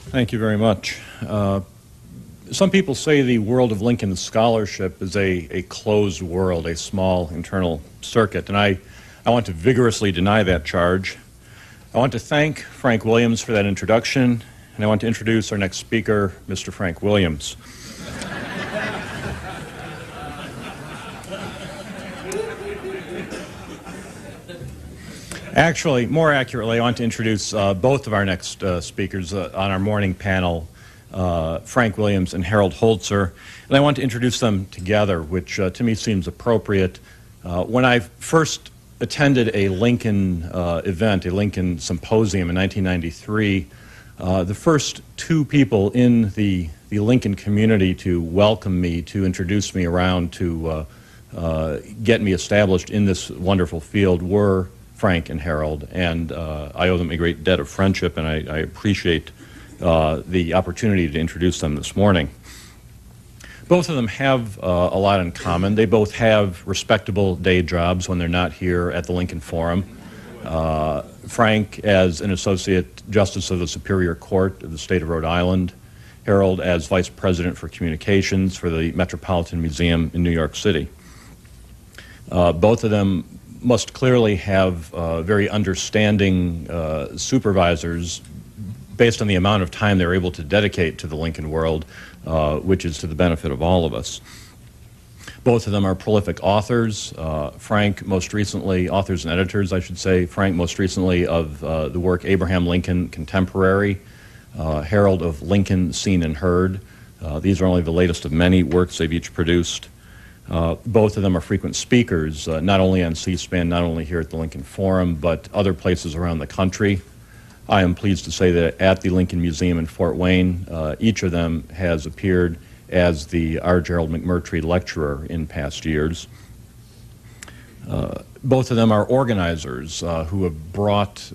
Thank you very much. Some people say the world of Lincoln scholarship is a closed world, a small internal circuit, and I want to vigorously deny that charge. I want to thank Frank Williams for that introduction, and I want to introduce our next speaker, Mr. Frank Williams. Actually, more accurately, I want to introduce both of our next speakers on our morning panel, Frank Williams and Harold Holzer, and I want to introduce them together, which to me seems appropriate. When I first attended a Lincoln event, a Lincoln symposium in 1993, the first two people in the Lincoln community to welcome me, to introduce me around, to get me established in this wonderful field were Frank and Harold, and I owe them a great debt of friendship, and I appreciate the opportunity to introduce them this morning. Both of them have a lot in common. They both have respectable day jobs when they're not here at the Lincoln Forum. Frank as an Associate Justice of the Superior Court of the State of Rhode Island, Harold as Vice President for Communications for the Metropolitan Museum in New York City. Both of them must clearly have very understanding supervisors based on the amount of time they're able to dedicate to the Lincoln world, which is to the benefit of all of us. Both of them are prolific authors. Frank most recently, authors and editors I should say, Frank most recently of the work Abraham Lincoln Contemporary, Harold of Lincoln Seen and Heard. These are only the latest of many works they've each produced. Both of them are frequent speakers, not only on C-SPAN, not only here at the Lincoln Forum, but other places around the country. I am pleased to say that at the Lincoln Museum in Fort Wayne, each of them has appeared as the R. Gerald McMurtry Lecturer in past years. Both of them are organizers who have brought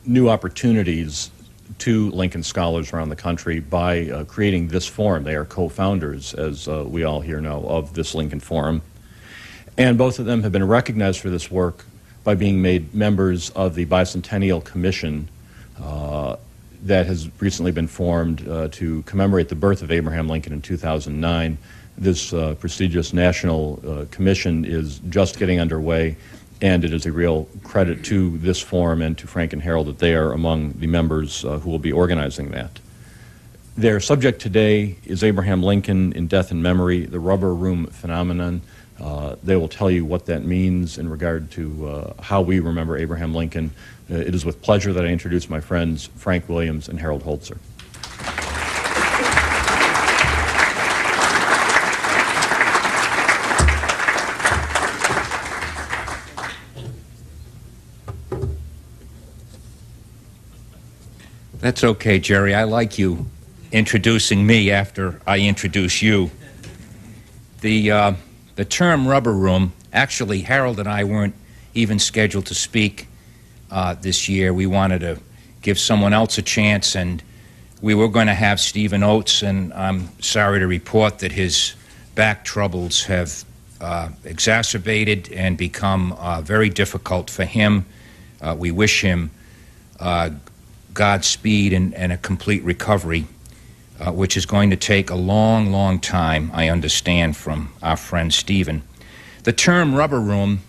new opportunities to Lincoln scholars around the country by creating this forum. They are co-founders, as we all here know, of this Lincoln Forum. And both of them have been recognized for this work by being made members of the Bicentennial Commission that has recently been formed to commemorate the birth of Abraham Lincoln in 2009. This prestigious national commission is just getting underway, and it is a real credit to this forum and to Frank and Harold that they are among the members who will be organizing that. Their subject today is Abraham Lincoln in Death and Memory, the Rubber Room Phenomenon. They will tell you what that means in regard to how we remember Abraham Lincoln. It is with pleasure that I introduce my friends Frank Williams and Harold Holzer. That's okay, Jerry. I like you introducing me after I introduce you. The term rubber room, actually, Harold and I weren't even scheduled to speak this year. We wanted to give someone else a chance, and we were going to have Stephen Oates, and I'm sorry to report that his back troubles have exacerbated and become very difficult for him. We wish him Godspeed and a complete recovery, which is going to take a long, long time, I understand, from our friend Stephen. The term rubber room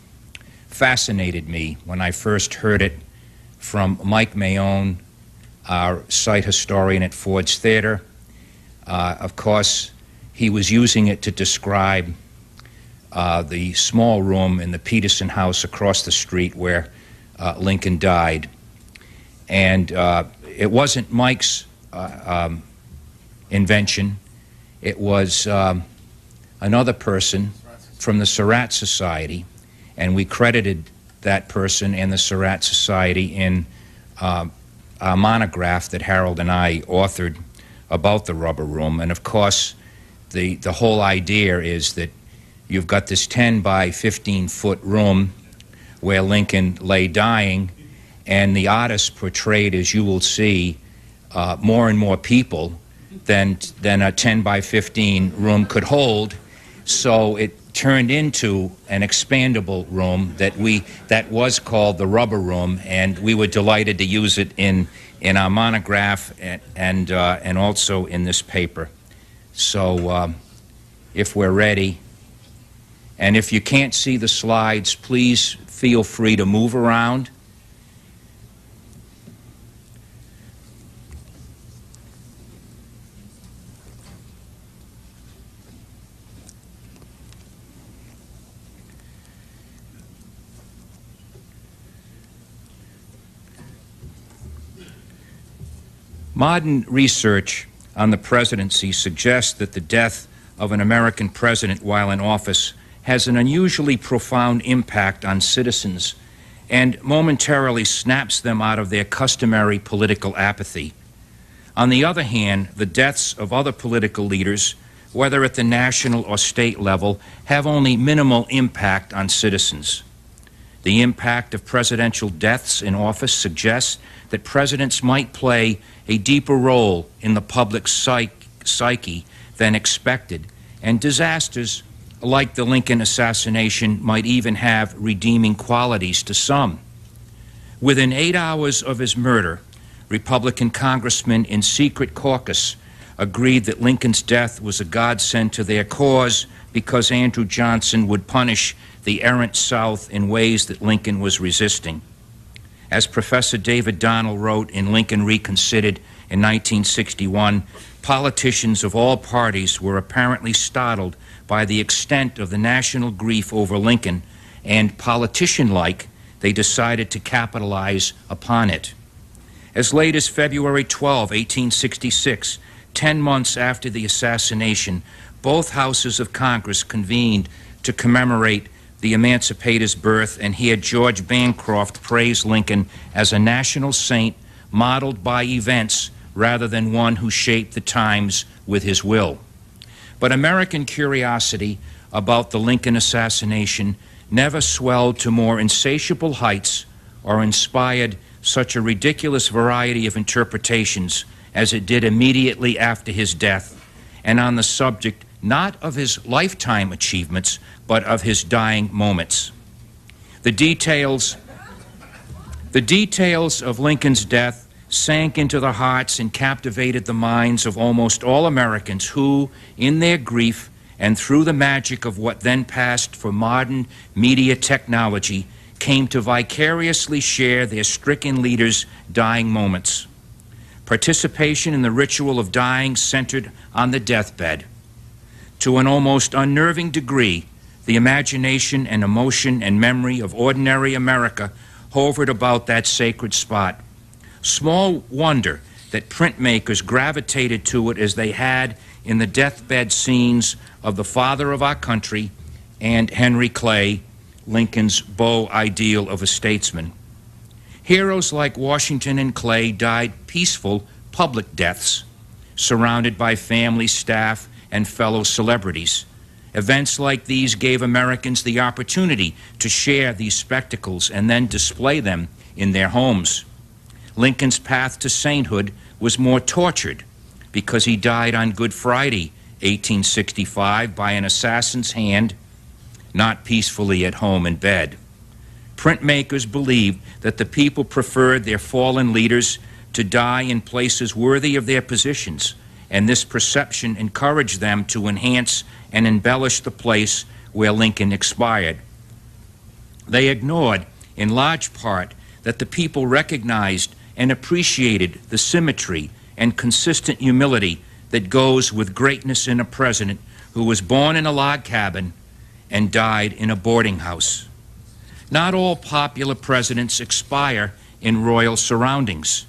fascinated me when I first heard it from Mike Mayone, our site historian at Ford's Theater. Of course, he was using it to describe the small room in the Peterson house across the street where Lincoln died. And it wasn't Mike's invention. It was another person from the Surratt Society, and we credited that person and the Surratt Society in a monograph that Harold and I authored about the rubber room. And of course, the whole idea is that you've got this 10 by 15 foot room where Lincoln lay dying, and the artist portrayed, as you will see, more and more people than a 10 by 15 room could hold. So turned into an expandable room that was called the Rubber Room, and we were delighted to use it in our monograph and also in this paper. So if we're ready, and if you can't see the slides, please feel free to move around. Modern research on the presidency suggests that the death of an American president while in office has an unusually profound impact on citizens and momentarily snaps them out of their customary political apathy. On the other hand, the deaths of other political leaders, whether at the national or state level, have only minimal impact on citizens. The impact of presidential deaths in office suggests that presidents might play a deeper role in the public psyche than expected, and disasters like the Lincoln assassination might even have redeeming qualities to some. Within 8 hours of his murder, Republican congressmen in secret caucus agreed that Lincoln's death was a godsend to their cause because Andrew Johnson would punish the errant South in ways that Lincoln was resisting. As Professor David Donnell wrote in Lincoln Reconsidered in 1961, politicians of all parties were apparently startled by the extent of the national grief over Lincoln, and politician-like, they decided to capitalize upon it. As late as February 12, 1866, 10 months after the assassination, both houses of Congress convened to commemorate the emancipator's birth and hear George Bancroft praise Lincoln as a national saint modeled by events rather than one who shaped the times with his will. But American curiosity about the Lincoln assassination never swelled to more insatiable heights or inspired such a ridiculous variety of interpretations as it did immediately after his death, and on the subject not of his lifetime achievements, but of his dying moments. The details of Lincoln's death sank into the hearts and captivated the minds of almost all Americans who, in their grief and through the magic of what then passed for modern media technology, came to vicariously share their stricken leader's dying moments. Participation in the ritual of dying centered on the deathbed. To an almost unnerving degree, the imagination and emotion and memory of ordinary America hovered about that sacred spot. Small wonder that printmakers gravitated to it as they had in the deathbed scenes of the father of our country and Henry Clay, Lincoln's beau ideal of a statesman. Heroes like Washington and Clay died peaceful public deaths, surrounded by family, staff, and fellow celebrities. Events like these gave Americans the opportunity to share these spectacles and then display them in their homes. Lincoln's path to sainthood was more tortured because he died on Good Friday, 1865, by an assassin's hand, not peacefully at home in bed. Printmakers believed that the people preferred their fallen leaders to die in places worthy of their positions, and this perception encouraged them to enhance and embellish the place where Lincoln expired. They ignored, in large part, that the people recognized and appreciated the symmetry and consistent humility that goes with greatness in a president who was born in a log cabin and died in a boarding house. Not all popular presidents expire in royal surroundings.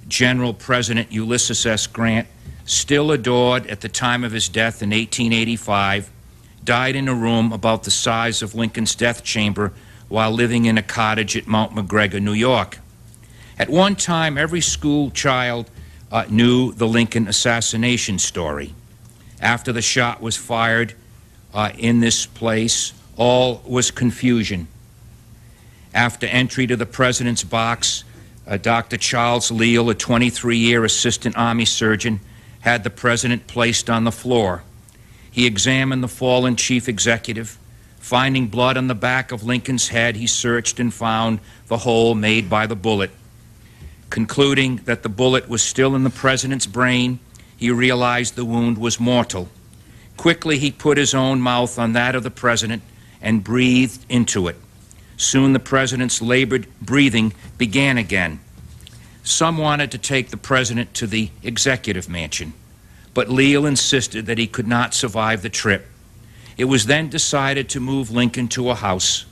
General President Ulysses S. Grant, still adored at the time of his death in 1885, died in a room about the size of Lincoln's death chamber while living in a cottage at Mount McGregor, New York. At one time, every school child knew the Lincoln assassination story. After the shot was fired in this place, all was confusion. After entry to the president's box, Dr. Charles Leal, a 23-year assistant Army surgeon, had the president placed on the floor. He examined the fallen chief executive, Finding blood on the back of Lincoln's head, he searched and found the hole made by the bullet. Concluding that the bullet was still in the president's brain, he realized the wound was mortal. Quickly, he put his own mouth on that of the president and breathed into it. Soon the president's labored breathing began again. Some wanted to take the president to the executive mansion, but Leal insisted that he could not survive the trip. It was then decided to move Lincoln to a house.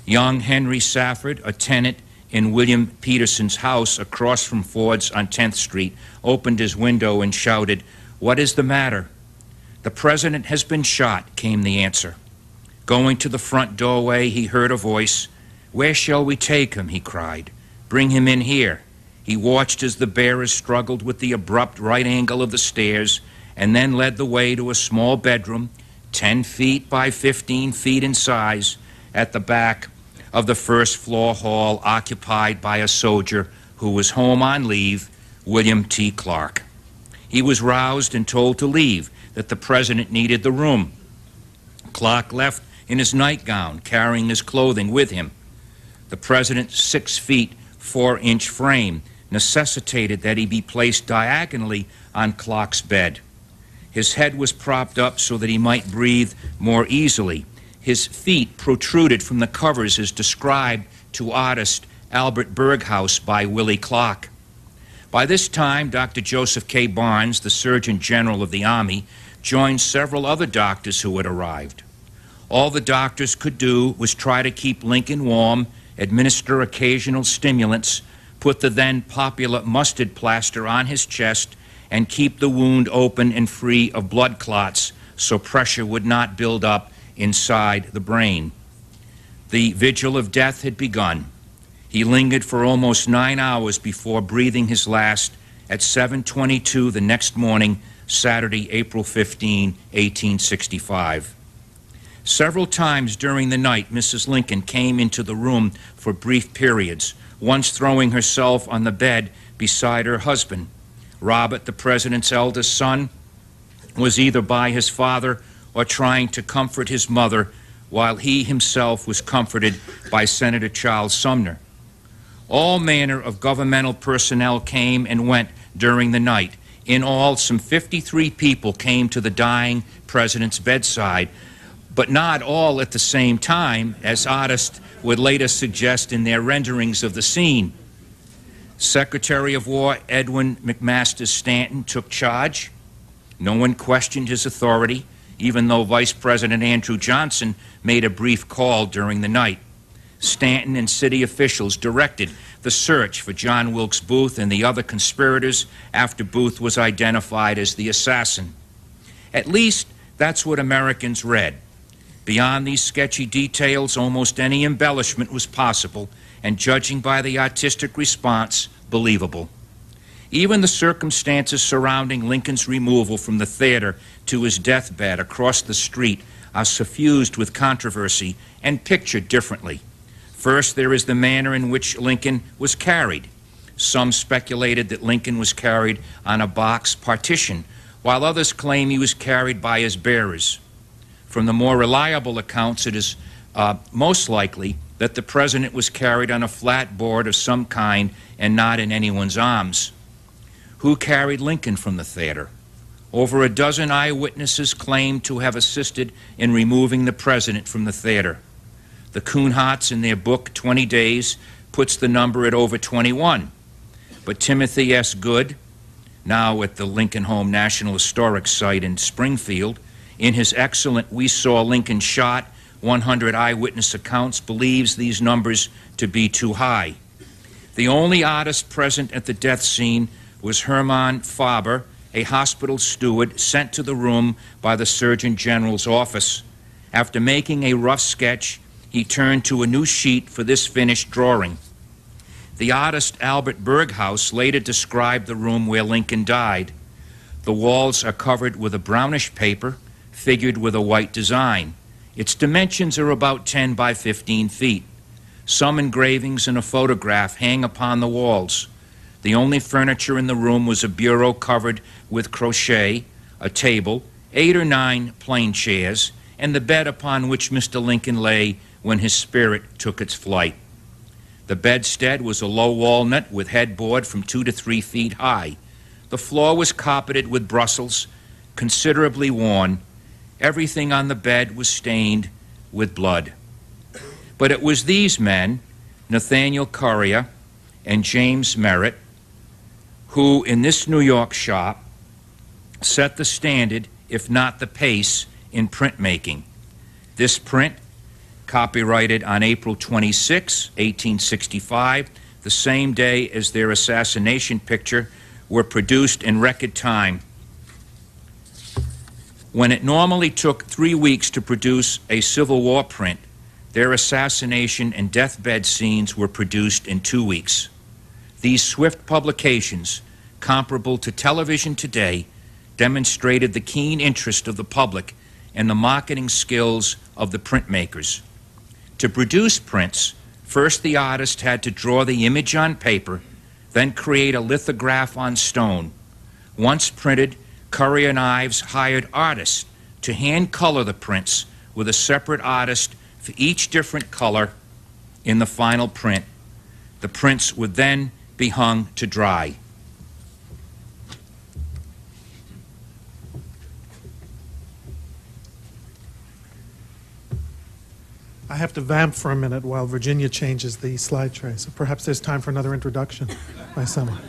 Young Henry Safford, a tenant in William Peterson's house across from Ford's on 10th Street, opened his window and shouted, "What is the matter?" "The president has been shot," came the answer. Going to the front doorway, he heard a voice. "Where shall we take him?" he cried. "Bring him in here." He watched as the bearers struggled with the abrupt right angle of the stairs and then led the way to a small bedroom, 10 feet by 15 feet in size, at the back of the first floor hall, occupied by a soldier who was home on leave, William T. Clark. He was roused and told to leave, that the president needed the room. Clark left in his nightgown, carrying his clothing with him. The president's 6 feet 4-inch frame necessitated that he be placed diagonally on Clark's bed. His head was propped up so that he might breathe more easily. His feet protruded from the covers as described to artist Albert Berghaus by Willie Clark. By this time, Dr. Joseph K. Barnes, the Surgeon General of the Army, joined several other doctors who had arrived. All the doctors could do was try to keep Lincoln warm, administer occasional stimulants, put the then popular mustard plaster on his chest, and keep the wound open and free of blood clots so pressure would not build up inside the brain. The vigil of death had begun. He lingered for almost 9 hours before breathing his last at 7:22 the next morning, Saturday, April 15, 1865. Several times during the night, Mrs. Lincoln came into the room for brief periods, once throwing herself on the bed beside her husband. Robert, the president's eldest son, was either by his father or trying to comfort his mother, while he himself was comforted by Senator Charles Sumner. All manner of governmental personnel came and went during the night. In all, some 53 people came to the dying president's bedside, but not all at the same time, as artists would later suggest in their renderings of the scene. Secretary of War Edwin McMaster Stanton took charge. No one questioned his authority, even though Vice President Andrew Johnson made a brief call during the night. Stanton and city officials directed the search for John Wilkes Booth and the other conspirators after Booth was identified as the assassin. At least that's what Americans read. Beyond these sketchy details, almost any embellishment was possible, and judging by the artistic response, believable. Even the circumstances surrounding Lincoln's removal from the theater to his deathbed across the street are suffused with controversy and pictured differently. First, there is the manner in which Lincoln was carried. Some speculated that Lincoln was carried on a box partition, while others claim he was carried by his bearers. From the more reliable accounts, it is most likely that the president was carried on a flat board of some kind and not in anyone's arms. Who carried Lincoln from the theater? Over a dozen eyewitnesses claimed to have assisted in removing the president from the theater. The Kuhnharts, in their book 20 Days, puts the number at over 21. But Timothy S. Good, now at the Lincoln Home National Historic Site in Springfield, in his excellent We Saw Lincoln Shot, 100 Eyewitness Accounts, believes these numbers to be too high. The only artist present at the death scene was Hermann Faber, a hospital steward sent to the room by the Surgeon General's office. After making a rough sketch, he turned to a new sheet for this finished drawing. The artist Albert Berghaus later described the room where Lincoln died. The walls are covered with a brownish paper, figured with a white design. Its dimensions are about 10 by 15 feet. Some engravings and a photograph hang upon the walls. The only furniture in the room was a bureau covered with crochet, a table, 8 or 9 plain chairs, and the bed upon which Mr. Lincoln lay when his spirit took its flight. The bedstead was a low walnut with headboard from 2 to 3 feet high. The floor was carpeted with Brussels, considerably worn. Everything on the bed was stained with blood. But it was these men, Nathaniel Currier and James Merritt, who in this New York shop set the standard, if not the pace, in printmaking. This print, copyrighted on April 26, 1865, the same day as their assassination picture, were produced in record time. When it normally took 3 weeks to produce a Civil War print, their assassination and deathbed scenes were produced in 2 weeks. These swift publications, comparable to television today, demonstrated the keen interest of the public and the marketing skills of the printmakers. To produce prints, first the artist had to draw the image on paper, then create a lithograph on stone. Once printed, Currier and Ives hired artists to hand color the prints with a separate artist for each different color in the final print. The prints would then be hung to dry. I have to vamp for a minute while Virginia changes the slide tray, so perhaps there's time for another introduction by someone.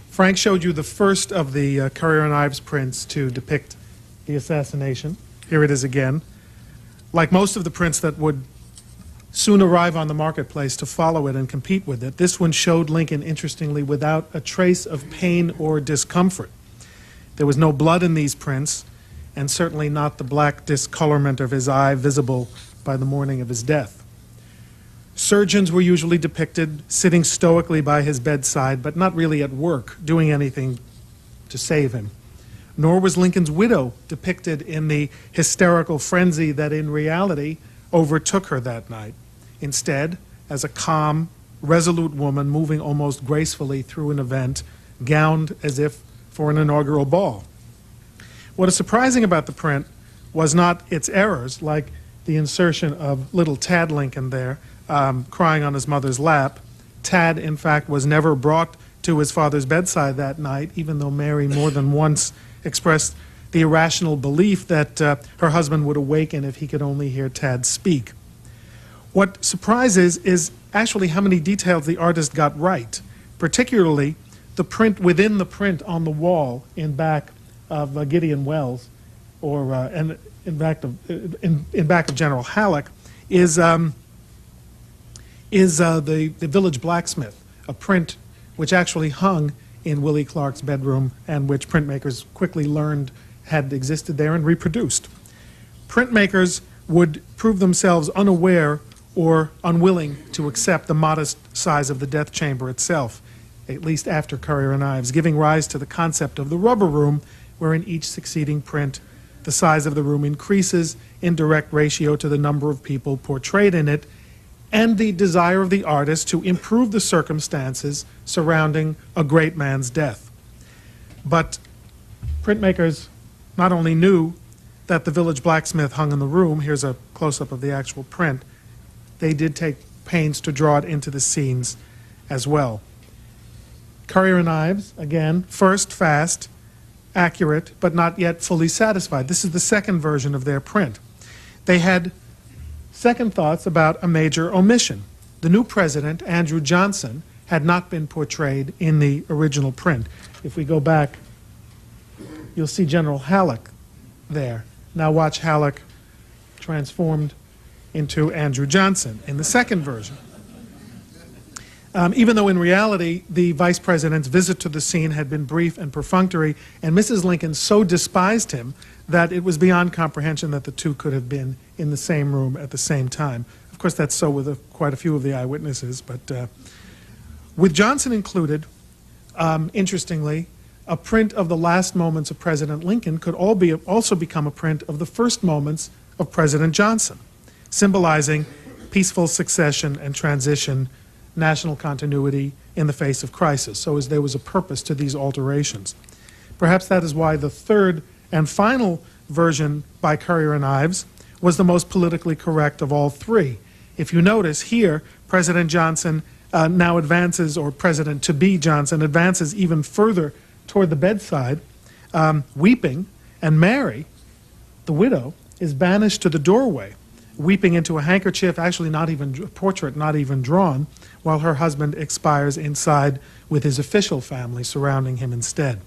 Frank showed you the first of the Currier and Ives prints to depict the assassination. Here it is again. Like most of the prints that would soon arrive on the marketplace to follow it and compete with it, this one showed Lincoln, interestingly, without a trace of pain or discomfort. There was no blood in these prints, and certainly not the black discolorment of his eye visible by the morning of his death. Surgeons were usually depicted sitting stoically by his bedside, but not really at work, doing anything to save him. Nor was Lincoln's widow depicted in the hysterical frenzy that in reality overtook her that night. Instead, as a calm, resolute woman moving almost gracefully through an event, gowned as if for an inaugural ball. What is surprising about the print was not its errors, like the insertion of little Tad Lincoln there, crying on his mother's lap. Tad, in fact, was never brought to his father's bedside that night, even though Mary more than once expressed the irrational belief that her husband would awaken if he could only hear Tad speak. What surprises is actually how many details the artist got right, particularly the print within the print on the wall in back of Gideon Wells, or and in back of General Halleck, is the village blacksmith, a print which actually hung in Willie Clark's bedroom and which printmakers quickly learned had existed there and reproduced. Printmakers would prove themselves unaware or unwilling to accept the modest size of the death chamber itself, at least after Currier and Ives, giving rise to the concept of the rubber room, where in each succeeding print the size of the room increases in direct ratio to the number of people portrayed in it, and the desire of the artist to improve the circumstances surrounding a great man's death. But printmakers not only knew that the village blacksmith hung in the room, here's a close-up of the actual print, they did take pains to draw it into the scenes as well. Currier and Ives, again, first fast, accurate, but not yet fully satisfied. This is the second version of their print. They had second thoughts about a major omission. The new president, Andrew Johnson, had not been portrayed in the original print. If we go back, you'll see General Halleck there. Now watch Halleck transformed into Andrew Johnson in the second version. Even though in reality the vice president's visit to the scene had been brief and perfunctory, and Mrs. Lincoln so despised him that it was beyond comprehension that the two could have been in the same room at the same time. Of course, that's so with quite a few of the eyewitnesses, but with Johnson included, interestingly, a print of the last moments of President Lincoln could also become a print of the first moments of President Johnson, symbolizing peaceful succession and transition, national continuity in the face of crisis. So as there was a purpose to these alterations. Perhaps that is why the third and final version by Currier and Ives was the most politically correct of all three. If you notice here, President Johnson now advances, or President-to-be Johnson advances even further toward the bedside, weeping, and Mary, the widow, is banished to the doorway, weeping into a handkerchief, actually not even a portrait, not even drawn, while her husband expires inside with his official family surrounding him instead.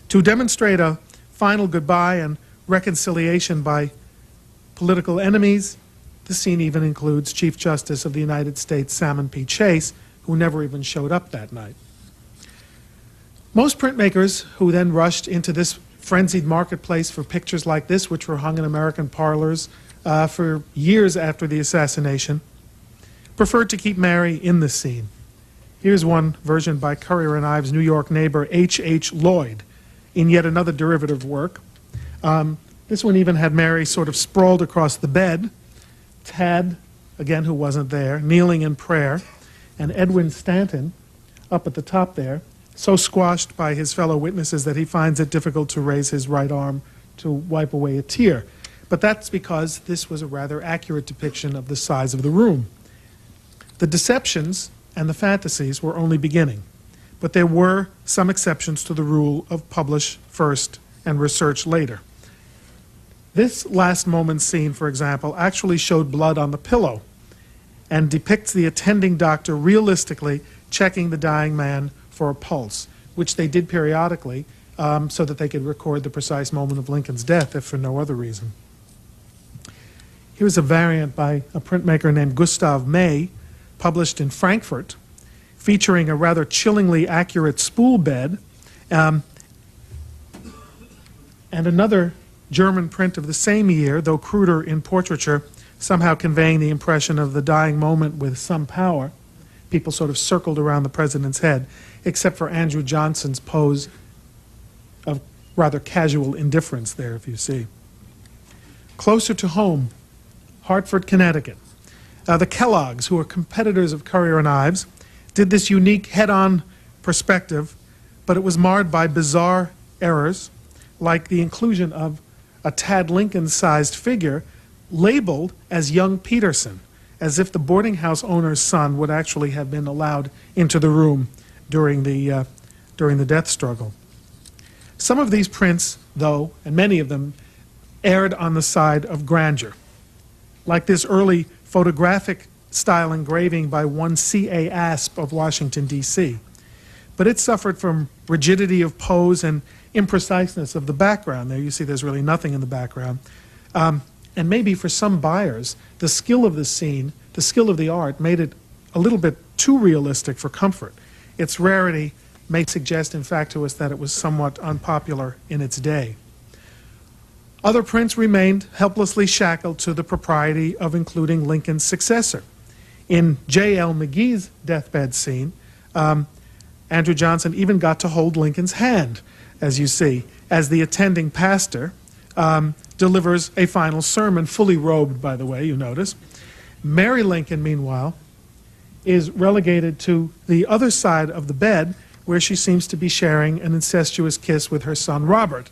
To demonstrate a final goodbye and reconciliation by political enemies, the scene even includes Chief Justice of the United States Salmon P. Chase, who never even showed up that night. Most printmakers who then rushed into this frenzied marketplace for pictures like this, which were hung in American parlors for years after the assassination, preferred to keep Mary in the scene. Here's one version by Currier and Ives' New York neighbor H.H. Lloyd in yet another derivative work. This one even had Mary sort of sprawled across the bed, Tad, again who wasn't there, kneeling in prayer, and Edwin Stanton up at the top there, so squashed by his fellow witnesses that he finds it difficult to raise his right arm to wipe away a tear. But that's because this was a rather accurate depiction of the size of the room. The deceptions and the fantasies were only beginning, but there were some exceptions to the rule of publish first and research later. This last moment scene, for example, actually showed blood on the pillow and depicts the attending doctor realistically checking the dying man for a pulse, which they did periodically so that they could record the precise moment of Lincoln's death, if for no other reason. Here's a variant by a printmaker named Gustav May, published in Frankfurt, featuring a rather chillingly accurate spool bed, and another German print of the same year, though cruder in portraiture, somehow conveying the impression of the dying moment with some power. People sort of circled around the president's head, except for Andrew Johnson's pose of rather casual indifference there, if you see. Closer to home, Hartford, Connecticut. The Kellogg's, who are competitors of Currier and Ives, did this unique head-on perspective, but it was marred by bizarre errors, like the inclusion of a Tad Lincoln-sized figure labeled as young Peterson, as if the boarding house owner's son would actually have been allowed into the room during the death struggle. Some of these prints, though, and many of them, erred on the side of grandeur, like this early photographic style engraving by one C.A. Asp of Washington, D.C. But it suffered from rigidity of pose and impreciseness of the background. There you see there's really nothing in the background. And maybe for some buyers, the skill of the scene, the skill of the art, made it a little bit too realistic for comfort. Its rarity may suggest, in fact, to us that it was somewhat unpopular in its day. Other prints remained helplessly shackled to the propriety of including Lincoln's successor. In J.L. McGee's deathbed scene, Andrew Johnson even got to hold Lincoln's hand, as you see, as the attending pastor delivers a final sermon, fully robed, by the way, you notice. Mary Lincoln, meanwhile, is relegated to the other side of the bed, where she seems to be sharing an incestuous kiss with her son, Robert.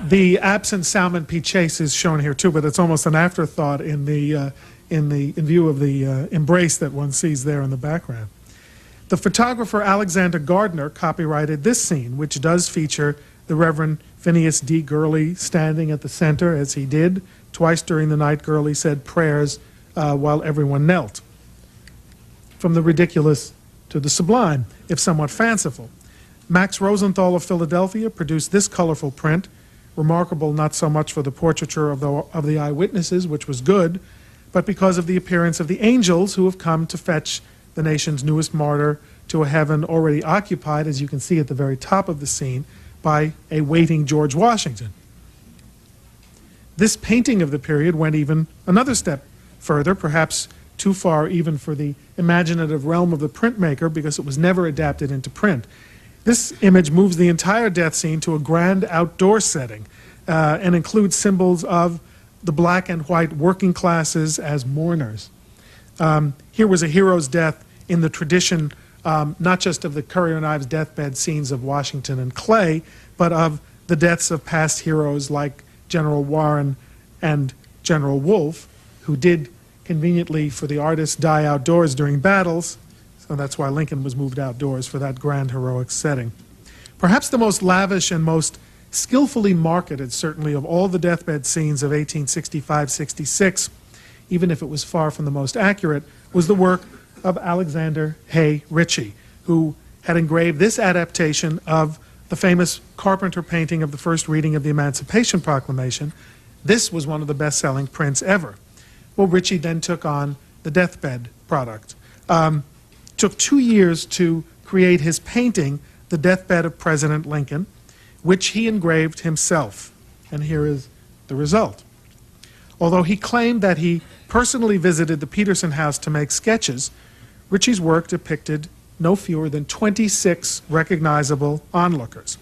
The absent Salmon P. Chase is shown here too, but it's almost an afterthought in view of the embrace that one sees there in the background. The photographer Alexander Gardner copyrighted this scene, which does feature the Reverend Phineas D. Gurley standing at the center, as he did. Twice during the night, Gurley said prayers while everyone knelt. From the ridiculous to the sublime, if somewhat fanciful. Max Rosenthal of Philadelphia produced this colorful print, remarkable not so much for the portraiture of the eyewitnesses, which was good, but because of the appearance of the angels who have come to fetch the nation's newest martyr to a heaven already occupied, as you can see at the very top of the scene, by a waiting George Washington. This painting of the period went even another step further, perhaps too far even for the imaginative realm of the printmaker, because it was never adapted into print. This image moves the entire death scene to a grand outdoor setting and includes symbols of the black and white working classes as mourners. Here was a hero's death in the tradition not just of the Currier and Ives deathbed scenes of Washington and Clay, but of the deaths of past heroes like General Warren and General Wolfe, who did conveniently for the artist die outdoors during battles, so that's why Lincoln was moved outdoors for that grand heroic setting. Perhaps the most lavish and most skillfully marketed, certainly, of all the deathbed scenes of 1865-66, even if it was far from the most accurate, was the work of Alexander Hay Ritchie, who had engraved this adaptation of the famous Carpenter painting of the first reading of the Emancipation Proclamation. This was one of the best-selling prints ever. Well, Ritchie then took on the deathbed product. Took 2 years to create his painting, The Deathbed of President Lincoln, which he engraved himself. And here is the result. Although he claimed that he personally visited the Peterson house to make sketches, Ritchie's work depicted no fewer than 26 recognizable onlookers.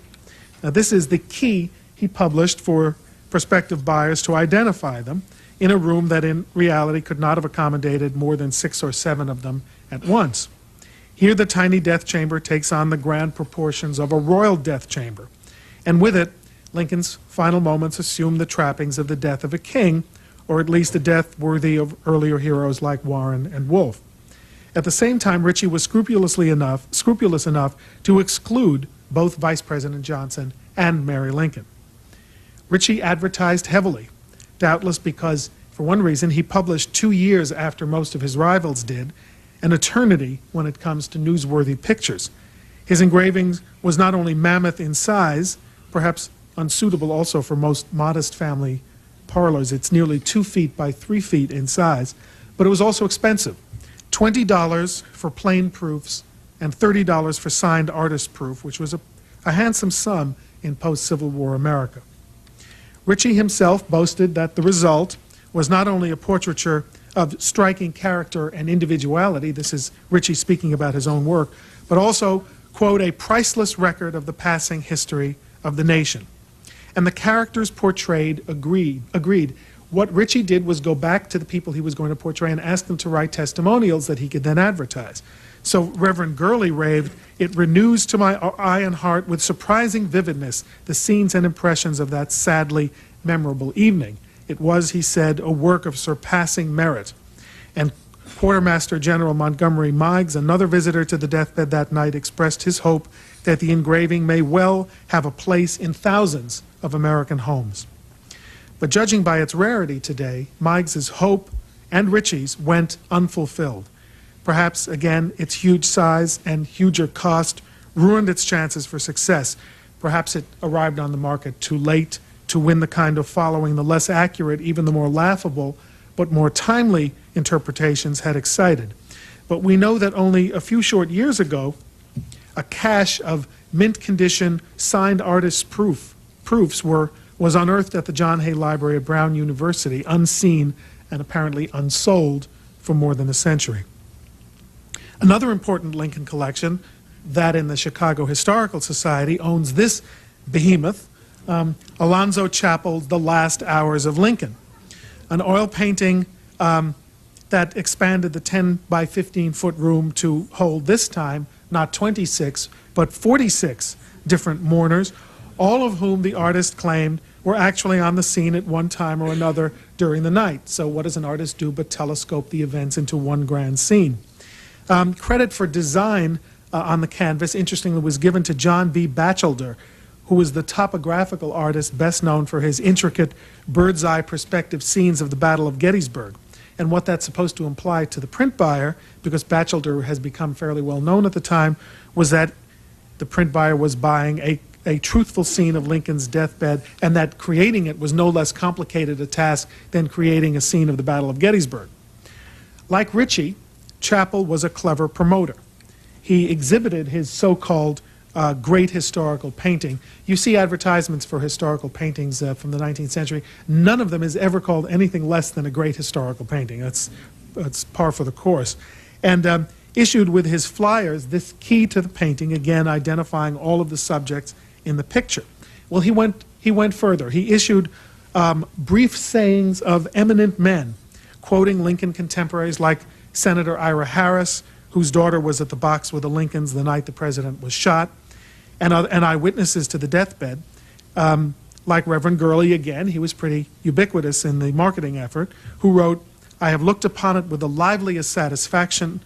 Now, this is the key he published for prospective buyers to identify them in a room that in reality could not have accommodated more than 6 or 7 of them at once. Here the tiny death chamber takes on the grand proportions of a royal death chamber, and with it, Lincoln's final moments assume the trappings of the death of a king, or at least a death worthy of earlier heroes like Warren and Wolfe. At the same time, Ritchie was scrupulous enough to exclude both Vice President Johnson and Mary Lincoln. Ritchie advertised heavily, doubtless because, for one reason, he published 2 years after most of his rivals did, an eternity when it comes to newsworthy pictures. His engravings was not only mammoth in size, perhaps unsuitable also for most modest family parlors. It's nearly 2 feet by 3 feet in size, but it was also expensive. $20 for plain proofs and $30 for signed artist proof, which was a handsome sum in post-Civil War America. Ritchie himself boasted that the result was not only a portraiture of striking character and individuality, this is Ritchie speaking about his own work, but also, quote, a priceless record of the passing history of the nation. And the characters portrayed agreed. What Ritchie did was go back to the people he was going to portray and ask them to write testimonials that he could then advertise. So Reverend Gurley raved, "It renews to my eye and heart with surprising vividness the scenes and impressions of that sadly memorable evening. It was," he said, "a work of surpassing merit." And Quartermaster General Montgomery Meigs, another visitor to the deathbed that night, expressed his hope that the engraving may well have a place in thousands of American homes. But judging by its rarity today, Meigs's hope and Ritchie's went unfulfilled. Perhaps, again, its huge size and huger cost ruined its chances for success. Perhaps it arrived on the market too late to win the kind of following the less accurate, even the more laughable, but more timely interpretations had excited. But we know that only a few short years ago, a cache of mint-condition signed artist proofs was unearthed at the John Hay Library at Brown University, unseen and apparently unsold for more than a century. Another important Lincoln collection, that in the Chicago Historical Society, owns this behemoth, Alonzo Chappell's The Last Hours of Lincoln, an oil painting that expanded the 10 by 15-foot room to hold this time not 26, but 46 different mourners, all of whom the artist claimed were actually on the scene at one time or another during the night. So what does an artist do but telescope the events into one grand scene? Credit for design on the canvas, interestingly, was given to John B. Batchelder, who was the topographical artist best known for his intricate bird's-eye perspective scenes of the Battle of Gettysburg. And what that's supposed to imply to the print buyer, because Batchelder has become fairly well known at the time, was that the print buyer was buying a truthful scene of Lincoln's deathbed, and that creating it was no less complicated a task than creating a scene of the Battle of Gettysburg. Like Ritchie, Chappell was a clever promoter. He exhibited his so-called great historical painting. You see advertisements for historical paintings from the 19th century. None of them is ever called anything less than a great historical painting. That's par for the course. And issued with his flyers this key to the painting, again identifying all of the subjects in the picture. Well, he went further. He issued brief sayings of eminent men, quoting Lincoln contemporaries like Senator Ira Harris, whose daughter was at the box with the Lincolns the night the president was shot, and eyewitnesses to the deathbed, like Reverend Gurley again, he was pretty ubiquitous in the marketing effort, who wrote, "I have looked upon it with the liveliest satisfaction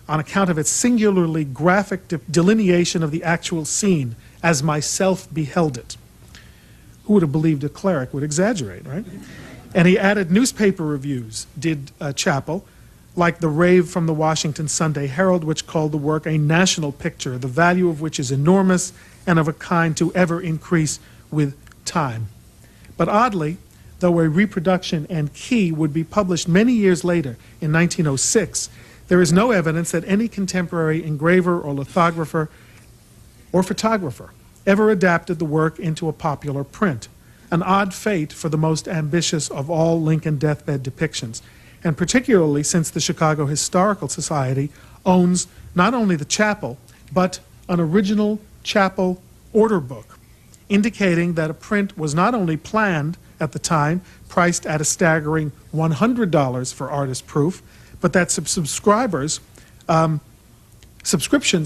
on account of its singularly graphic delineation of the actual scene as myself beheld it." Who would have believed a cleric would exaggerate, right? And he added newspaper reviews, did Chappell, like the rave from the Washington Sunday Herald, which called the work a national picture, the value of which is enormous and of a kind to ever increase with time. But oddly, though a reproduction and key would be published many years later, in 1906, there is no evidence that any contemporary engraver or lithographer or photographer ever adapted the work into a popular print. An odd fate for the most ambitious of all Lincoln deathbed depictions, and particularly since the Chicago Historical Society owns not only the chapel, but an original chapel order book, indicating that a print was not only planned at the time, priced at a staggering $100 for artist proof, but that subscriptions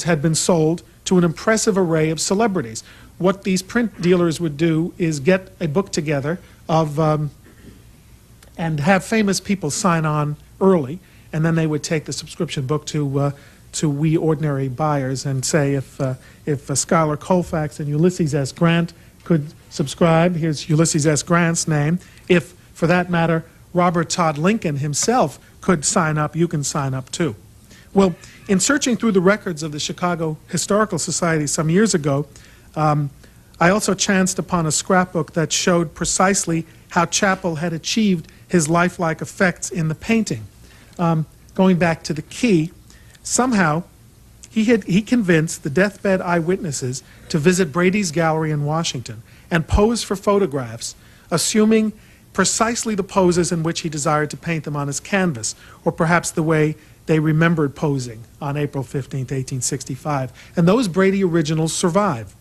had been sold to an impressive array of celebrities. What these print dealers would do is get a book together of and have famous people sign on early, and then they would take the subscription book to we ordinary buyers and say, if Schuyler Colfax and Ulysses S. Grant could subscribe, here's Ulysses S. Grant's name. If, for that matter, Robert Todd Lincoln himself could sign up, you can sign up too. Well, in searching through the records of the Chicago Historical Society some years ago, I also chanced upon a scrapbook that showed precisely how Chappell had achieved his lifelike effects in the painting. Going back to the key, somehow he convinced the deathbed eyewitnesses to visit Brady's gallery in Washington and pose for photographs, assuming precisely the poses in which he desired to paint them on his canvas, or perhaps the way they remembered posing on April 15, 1865. And those Brady originals survive.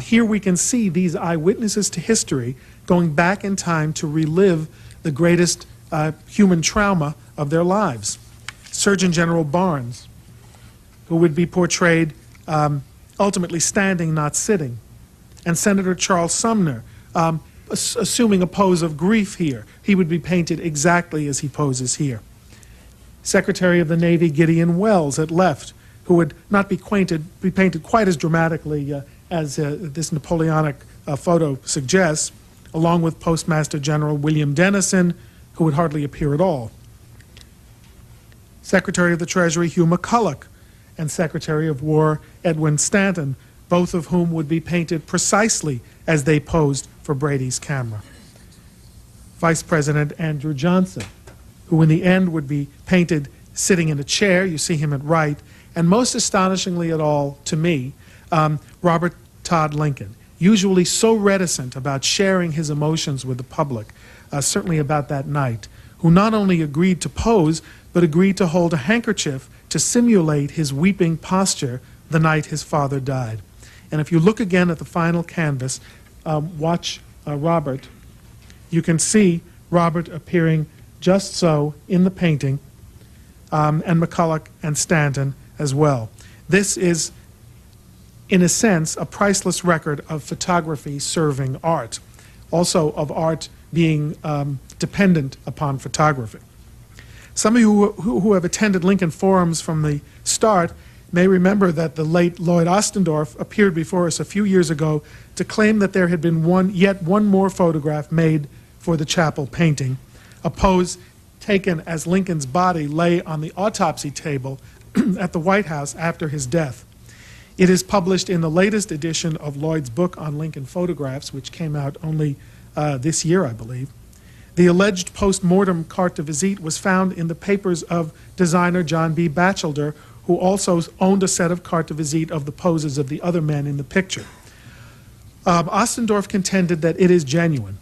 Here we can see these eyewitnesses to history going back in time to relive the greatest human trauma of their lives. Surgeon General Barnes, who would be portrayed ultimately standing, not sitting, and Senator Charles Sumner, assuming a pose of grief here. He would be painted exactly as he poses here. Secretary of the Navy Gideon Welles at left, who would not be painted quite as dramatically as this Napoleonic photo suggests, along with Postmaster General William Dennison, who would hardly appear at all. Secretary of the Treasury Hugh McCulloch and Secretary of War Edwin Stanton, both of whom would be painted precisely as they posed for Brady's camera. Vice President Andrew Johnson, who in the end would be painted sitting in a chair, you see him at right, and most astonishingly at all to me, Robert Todd Lincoln, usually so reticent about sharing his emotions with the public, certainly about that night, who not only agreed to pose, but agreed to hold a handkerchief to simulate his weeping posture the night his father died. And if you look again at the final canvas, watch Robert, you can see Robert appearing just so in the painting, and McCulloch and Stanton as well. This is, in a sense, a priceless record of photography serving art, also of art being dependent upon photography. Some of you who have attended Lincoln forums from the start may remember that the late Lloyd Ostendorf appeared before us a few years ago to claim that there had been yet one more photograph made for the chapel painting, a pose taken as Lincoln's body lay on the autopsy table at the White House after his death. It is published in the latest edition of Lloyd's book on Lincoln photographs, which came out only this year, I believe. The alleged post-mortem carte de visite was found in the papers of designer John B. Batchelder, who also owned a set of carte de visite of the poses of the other men in the picture. Ostendorf contended that it is genuine.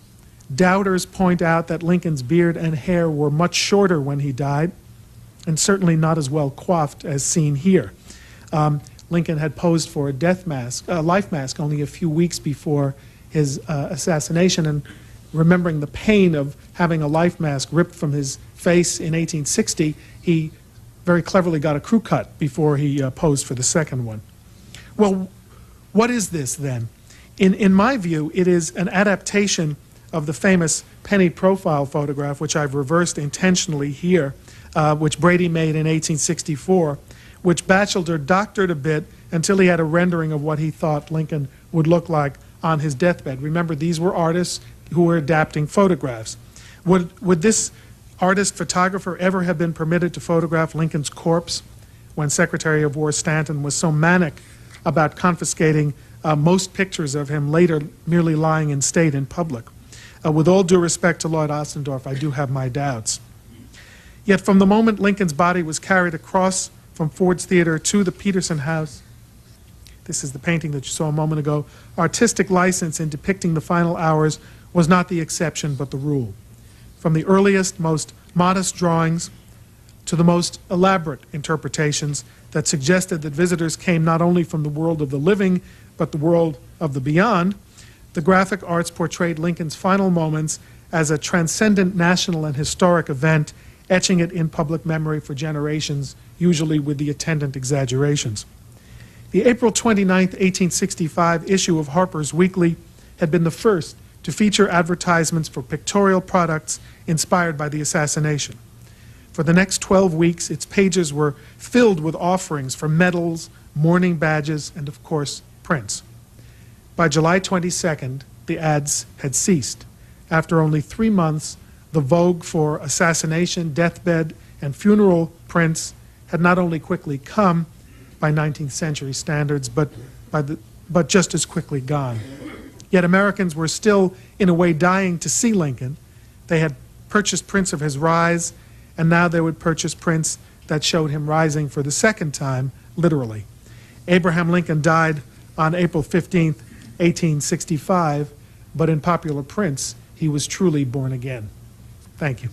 Doubters point out that Lincoln's beard and hair were much shorter when he died, and certainly not as well coiffed as seen here. Lincoln had posed for a life mask only a few weeks before his assassination, and remembering the pain of having a life mask ripped from his face in 1860, he very cleverly got a crew cut before he posed for the second one. Well, what is this then? In my view, it is an adaptation of the famous penny profile photograph, which I've reversed intentionally here, which Brady made in 1864, which Batchelder doctored a bit until he had a rendering of what he thought Lincoln would look like on his deathbed. Remember, these were artists who were adapting photographs. Would this artist photographer ever have been permitted to photograph Lincoln's corpse when Secretary of War Stanton was so manic about confiscating most pictures of him later merely lying in state in public? With all due respect to Lord Ossendorf, I do have my doubts. Yet from the moment Lincoln's body was carried across from Ford's Theater to the Peterson House, this is the painting that you saw a moment ago, artistic license in depicting the final hours was not the exception but the rule. From the earliest, most modest drawings to the most elaborate interpretations that suggested that visitors came not only from the world of the living but the world of the beyond, the graphic arts portrayed Lincoln's final moments as a transcendent national and historic event, etching it in public memory for generations, usually with the attendant exaggerations. The April 29, 1865 issue of Harper's Weekly had been the first to feature advertisements for pictorial products inspired by the assassination. For the next 12 weeks, its pages were filled with offerings for medals, mourning badges, and of course, prints. By July 22nd, the ads had ceased. After only 3 months, the vogue for assassination, deathbed, and funeral prints had not only quickly come by 19th century standards, but just as quickly gone. Yet Americans were still, in a way, dying to see Lincoln. They had purchased prints of his rise, and now they would purchase prints that showed him rising for the second time, literally. Abraham Lincoln died on April 15, 1865, but in popular prints, he was truly born again. Thank you.